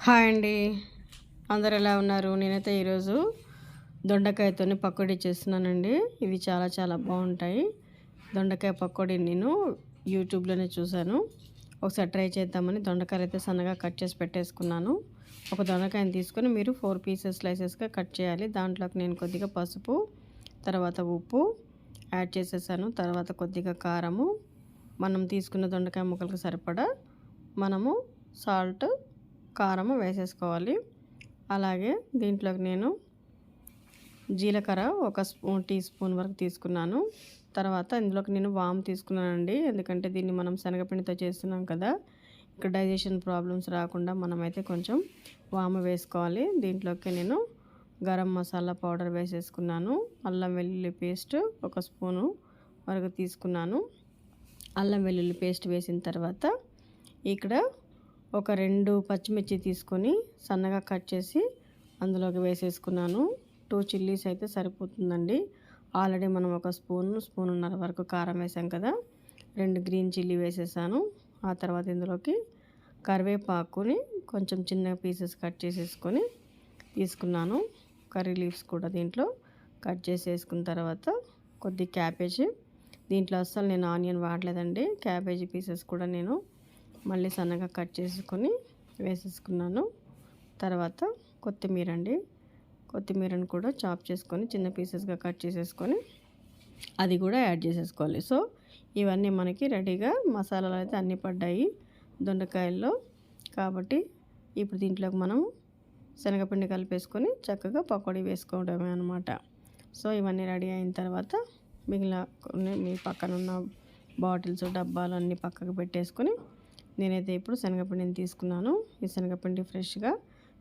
Hi అండి. అందరూ ఎలా ఉన్నారు? నేనైతే ఈరోజు దొండకాయతోని పకోడీ చేస్తున్నానండి. ఇవి చాలా చాలా బాగుంటాయి. దొండకాయ పకోడీ నేను యూట్యూబ్లోనే చూశాను. ఒకసారి ట్రై చేద్దామని దొండకాయలు అయితే సన్నగా కట్ చేసి పెట్టేసుకున్నాను. ఒక దొండకాయని తీసుకొని మీరు 4 స్లైసెస్గా కట్ చేయాలి. దాంట్లోకి నేను కొద్దిగా పసుపు, తర్వాత ఉప్పు యాడ్ చేసేసాను. తర్వాత కొద్దిగా కారము, మనం తీసుకున్న దొండకాయ ముక్కలకు సరిపడా మనము సాల్ట్, కారము వేసేసుకోవాలి. అలాగే దీంట్లోకి నేను జీలకర్ర ఒక టీ స్పూన్ వరకు తీసుకున్నాను. తర్వాత ఇందులోకి నేను వాము తీసుకున్నానండి. ఎందుకంటే దీన్ని మనం శనగపిండితో చేస్తున్నాం కదా, ఇక్కడ డైజెషన్ ప్రాబ్లమ్స్ రాకుండా మనమైతే కొంచెం వాము వేసుకోవాలి. దీంట్లోకి నేను గరం మసాలా పౌడర్ వేసేసుకున్నాను. అల్లం వెల్లుల్లి పేస్ట్ ఒక స్పూను వరకు తీసుకున్నాను. అల్లం వెల్లుల్లి పేస్ట్ వేసిన తర్వాత ఇక్కడ ఒక 2 పచ్చిమిర్చి తీసుకొని సన్నగా కట్ చేసి అందులోకి వేసేసుకున్నాను. 2 చిల్లీస్ అయితే సరిపోతుందండి. ఆల్రెడీ మనం ఒక స్పూన్నర వరకు కారం వేసాం కదా, 2 గ్రీన్ చిల్లీ వేసేసాను. ఆ తర్వాత ఇందులోకి కరివేపాకుని కొంచెం చిన్న పీసెస్ కట్ చేసేసుకొని తీసుకున్నాను. కర్రీ లీవ్స్ కూడా దీంట్లో కట్ చేసి వేసుకున్న తర్వాత కొద్ది క్యాబేజీ, దీంట్లో అస్సలు నేను ఆనియన్ వాడలేదండి. క్యాబేజీ పీసెస్ కూడా నేను మళ్ళీ సన్నగా కట్ చేసుకొని వేసేసుకున్నాను. తర్వాత కొత్తిమీర అండి, కొత్తిమీరను కూడా చాప్ చేసుకొని చిన్న పీసెస్గా కట్ చేసేసుకొని అది కూడా యాడ్ చేసేసుకోవాలి. సో ఇవన్నీ మనకి రెడీగా మసాలాలు అయితే అన్నీ పడ్డాయి దొండకాయల్లో. కాబట్టి ఇప్పుడు దీంట్లోకి మనం శనగపిండి కలిపేసుకొని చక్కగా పకోడీ వేసుకోవడమే అనమాట. సో ఇవన్నీ రెడీ అయిన తర్వాత మిగిలిన మీ పక్కన ఉన్న బాటిల్స్, డబ్బాలు అన్నీ పక్కకు పెట్టేసుకొని నేనైతే ఇప్పుడు శనగపిండిని తీసుకున్నాను. ఈ శనగపిండి ఫ్రెష్గా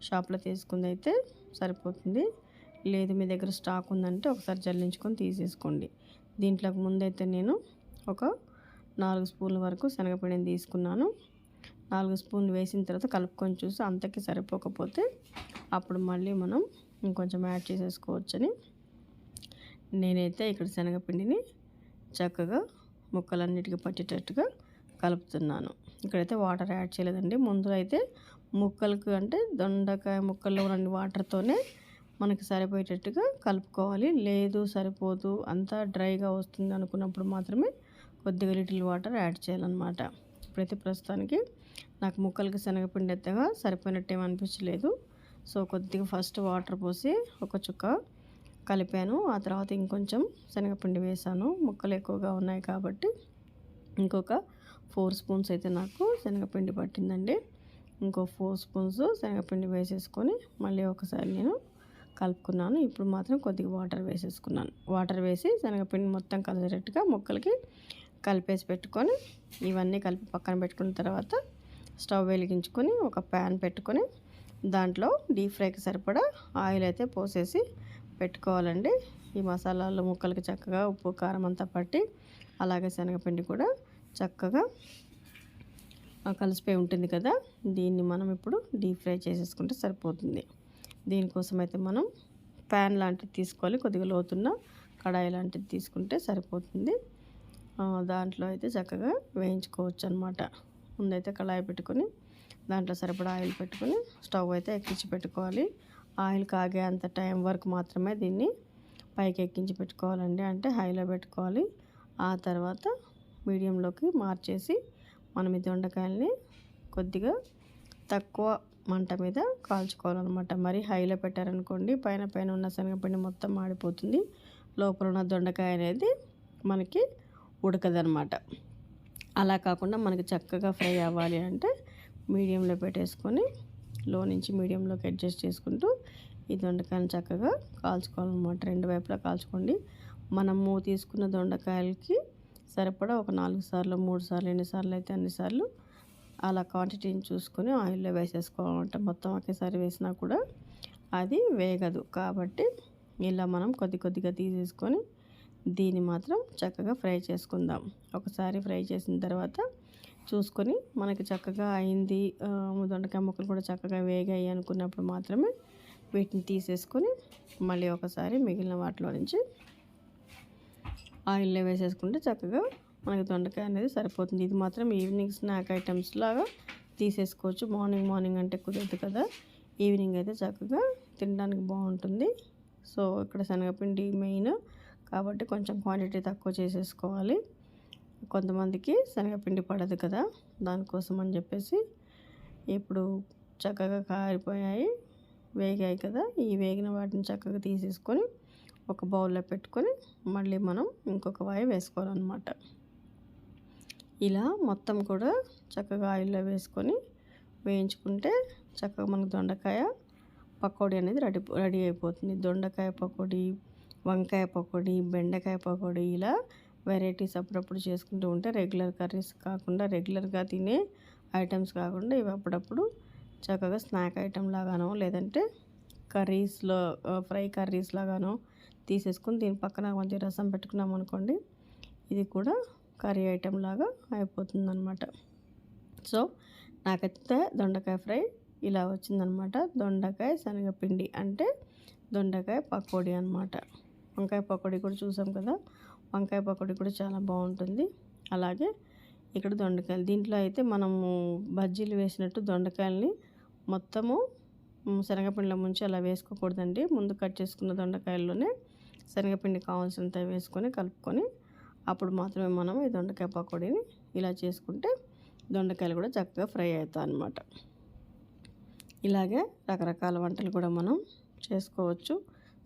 షాప్లో తీసుకుంది అయితే సరిపోతుంది. లేదు మీ దగ్గర స్టాక్ ఉందంటే ఒకసారి జల్లించుకొని తీసేసుకోండి. దీంట్లోకి ముందైతే నేను ఒక 4 స్పూన్ల వరకు శనగపిండిని తీసుకున్నాను. 4 స్పూన్లు వేసిన తర్వాత కలుపుకొని చూసి అంతకి సరిపోకపోతే అప్పుడు మళ్ళీ మనం ఇంకొంచెం యాడ్ చేసేసుకోవచ్చని నేనైతే ఇక్కడ శనగపిండిని చక్కగా ముక్కలన్నిటికీ పట్టేటట్టుగా కలుపుతున్నాను. ఇక్కడైతే వాటర్ యాడ్ చేయలేదండి. ముందు అయితే ముక్కలకు అంటే దొండకాయ ముక్కల్లో ఉన్న వాటర్తోనే మనకి సరిపోయేటట్టుగా కలుపుకోవాలి. లేదు సరిపోదు అంతా డ్రైగా వస్తుంది అనుకున్నప్పుడు మాత్రమే కొద్దిగా లిటిల్ వాటర్ యాడ్ చేయాలన్నమాట. ఇప్పుడైతే ప్రస్తుతానికి నాకు ముక్కలకి శనగపిండి ఎత్తగా సరిపోయినట్టు ఏమి అనిపించలేదు. సో కొద్దిగా ఫస్ట్ వాటర్ పోసి ఒక చుక్క కలిపాను. ఆ తర్వాత ఇంకొంచెం శనగపిండి వేసాను. ముక్కలు ఎక్కువగా ఉన్నాయి కాబట్టి ఇంకొక 4 స్పూన్స్ అయితే నాకు శనగపిండి పట్టిందండి. ఇంకో 4 స్పూన్స్ శనగపిండి వేసేసుకొని మళ్ళీ ఒకసారి నేను కలుపుకున్నాను. ఇప్పుడు మాత్రం కొద్దిగా వాటర్ వేసేసుకున్నాను. వాటర్ వేసి శనగపిండి మొత్తం కలిసేటట్టుగా ముక్కలకి కలిపేసి పెట్టుకొని ఇవన్నీ కలిపి పక్కన పెట్టుకున్న తర్వాత స్టవ్ వెలిగించుకొని ఒక ప్యాన్ పెట్టుకొని దాంట్లో డీప్ ఫ్రైకి సరిపడా ఆయిల్ అయితే పోసేసి పెట్టుకోవాలండి. ఈ మసాలాలు ముక్కలకి చక్కగా ఉప్పు కారం అంతా పట్టి అలాగే శనగపిండి కూడా చక్కగా కలిసిపోయి ఉంటుంది కదా, దీన్ని మనం ఇప్పుడు డీప్ ఫ్రై చేసేసుకుంటే సరిపోతుంది. దీనికోసం అయితే మనం ప్యాన్ లాంటిది తీసుకోవాలి. కొద్దిగా లోతున్న కడాయి లాంటిది తీసుకుంటే సరిపోతుంది. దాంట్లో అయితే చక్కగా వేయించుకోవచ్చు అనమాట. ముందైతే కడాయి పెట్టుకొని దాంట్లో సరిపడా ఆయిల్ పెట్టుకొని స్టవ్ అయితే ఎక్కించి పెట్టుకోవాలి. ఆయిల్ కాగే అంత టైం వరకు మాత్రమే దీన్ని పైకి ఎక్కించి పెట్టుకోవాలండి, అంటే హైలో పెట్టుకోవాలి. ఆ తర్వాత మీడియంలోకి మార్చేసి మనం ఈ దొండకాయల్ని కొద్దిగా తక్కువ మంట మీద కాల్చుకోవాలన్నమాట. మరి హైలో పెట్టారనుకోండి పైన ఉన్న శనగపిండి మొత్తం మాడిపోతుంది, లోపల ఉన్న దొండకాయ అనేది మనకి ఉడకదనమాట. అలా కాకుండా మనకి చక్కగా ఫ్రై అవ్వాలి అంటే మీడియంలో పెట్టేసుకొని లో నుంచి మీడియంలోకి అడ్జస్ట్ చేసుకుంటూ ఈ దొండకాయని చక్కగా కాల్చుకోవాలన్నమాట. 2 వైపులా కాల్చుకోండి. మనము తీసుకున్న దొండకాయలకి సరిపడా ఒక 4 సార్లు 3 సార్లు ఎన్నిసార్లు అయితే అన్నిసార్లు అలా క్వాంటిటీని చూసుకొని ఆయిల్లో వేసేసుకోవాలంటే మొత్తం ఒకేసారి వేసినా కూడా అది వేగదు. కాబట్టి ఇలా మనం కొద్దిగా తీసేసుకొని దీన్ని మాత్రం చక్కగా ఫ్రై చేసుకుందాం. ఒకసారి ఫ్రై చేసిన తర్వాత చూసుకొని మనకి చక్కగా అయింది, దొండకాయ ముక్కలు కూడా చక్కగా వేగాయి అనుకున్నప్పుడు మాత్రమే వీటిని తీసేసుకొని మళ్ళీ ఒకసారి మిగిలిన వాటిలో నుంచి ఆయిల్లో వేసేసుకుంటే చక్కగా మనకి దొండకాయ అనేది సరిపోతుంది. ఇది మాత్రం ఈవినింగ్ స్నాక్ ఐటమ్స్ లాగా తీసేసుకోవచ్చు. మార్నింగ్ అంటే కుదరదు కదా, ఈవినింగ్ అయితే చక్కగా తినడానికి బాగుంటుంది. సో ఇక్కడ శనగపిండి మెయిన్ కాబట్టి కొంచెం క్వాంటిటీ తక్కువ చేసేసుకోవాలి. కొంతమందికి శనగపిండి పడదు కదా, దానికోసం అని చెప్పేసి ఇప్పుడు చక్కగా కారిపోయాయి, వేగాయి కదా. ఈ వేగిన వాటిని చక్కగా తీసేసుకొని ఒక బౌల్లో పెట్టుకొని మళ్ళీ మనం ఇంకొక వాయి వేసుకోవాలన్నమాట. ఇలా మొత్తం కూడా చక్కగా ఆయిల్లో వేసుకొని వేయించుకుంటే చక్కగా మనకు దొండకాయ పకోడీ అనేది రెడీ అయిపోతుంది. దొండకాయ పకోడీ, వంకాయ పకోడీ, బెండకాయ పకోడీ, ఇలా వెరైటీస్ అప్పుడప్పుడు చేసుకుంటూ ఉంటే రెగ్యులర్ కర్రీస్ కాకుండా, రెగ్యులర్గా తినే ఐటమ్స్ కాకుండా ఇవి అప్పుడప్పుడు చక్కగా స్నాక్ ఐటమ్ లాగానో లేదంటే కర్రీస్లో ఫ్రై కర్రీస్ లాగానో తీసేసుకుని దీని పక్కన కొంచెం రసం పెట్టుకున్నాం అనుకోండి, ఇది కూడా కర్రీ ఐటెం లాగా అయిపోతుందన్నమాట. సో నాకైతే దొండకాయ ఫ్రై ఇలా వచ్చిందనమాట. దొండకాయ శనగపిండి అంటే దొండకాయ పకోడీ అనమాట. వంకాయ పకోడీ కూడా చూసాం కదా, వంకాయ పకోడీ కూడా చాలా బాగుంటుంది. అలాగే ఇక్కడ దొండకాయలు, దీంట్లో అయితే మనము బజ్జీలు వేసినట్టు దొండకాయలని మొత్తము శనగపిండిలో ముంచి అలా వేసుకోకూడదండి. ముందు కట్ చేసుకున్న దొండకాయల్లోనే శనగపిండి కావాల్సినంత వేసుకొని కలుపుకొని అప్పుడు మాత్రమే మనం ఈ దొండకాయ పకోడీని ఇలా చేసుకుంటే దొండకాయలు కూడా చక్కగా ఫ్రై అవుతాయి అన్నమాట. ఇలాగే రకరకాల వంటలు కూడా మనం చేసుకోవచ్చు.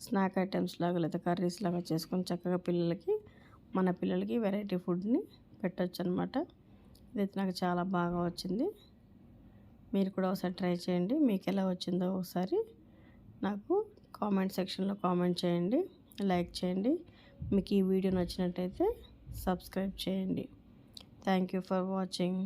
స్నాక్ ఐటమ్స్ లాగా లేదా కర్రీస్ లాగా చేసుకొని చక్కగా మన పిల్లలకి వెరైటీ ఫుడ్ని పెట్టచ్చు అనమాట. ఇదైతే నాకు చాలా బాగా వచ్చింది. మీరు కూడా ఒకసారి ట్రై చేయండి. మీకు ఎలా వచ్చిందో ఒకసారి నాకు కామెంట్ సెక్షన్లో కామెంట్ చేయండి, లైక్ చేయండి. మీకు ఈ వీడియో నచ్చినట్టయితే సబ్స్క్రైబ్ చేయండి. Thank you for watching.